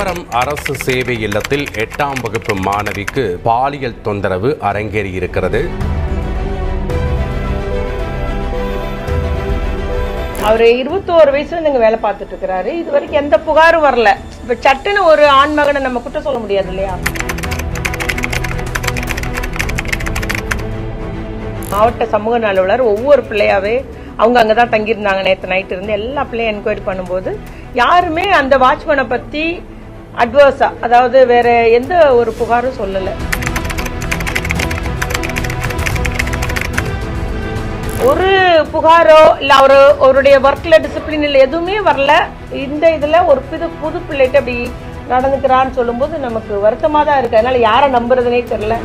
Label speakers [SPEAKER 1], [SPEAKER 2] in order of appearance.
[SPEAKER 1] சிதம்பரம் அரசு சேவை இல்லத்தில் 8ஆம் வகுப்பு மாணவிக்கு பாலியல் தொந்தரவு அரங்கேறியிருக்கிறது.
[SPEAKER 2] அவர் 21 வயசுல இங்க வேலை பார்த்துட்டு இருக்கிறாரு. இது வரைக்கும் எந்த புகாரும் வரல. இப்ப சட்டுன்னு ஒரு ஆண் மகனை நம்ம குற்றம் சொல்ல முடியாது இல்லையா? மாவட்ட சமூக நல ஒவ்வொரு பிள்ளையாவே அவங்க அங்கதான் தங்கியிருந்தாங்க. நேற்று நைட்டு இருந்து எல்லா பிள்ளையும் என்கொயரி பண்ணும்போது யாருமே அந்த வாட்ச்மேனை பத்தி அட்வர்ஸா, அதாவது வேற எந்த ஒரு புகாரும் சொல்லல. ஒரு புகாரோ இல்ல அவருடைய ஒர்க்ல டிசிப்ளின் இல்ல எதுவுமே வரல. இந்த இதுல ஒரு புது பிள்ளைகிட்ட அப்படி நடந்துக்கிறான்னு சொல்லும்போது நமக்கு வருத்தமா தான் இருக்கு. அதனால யாரை நம்புறதுனே தெரியல.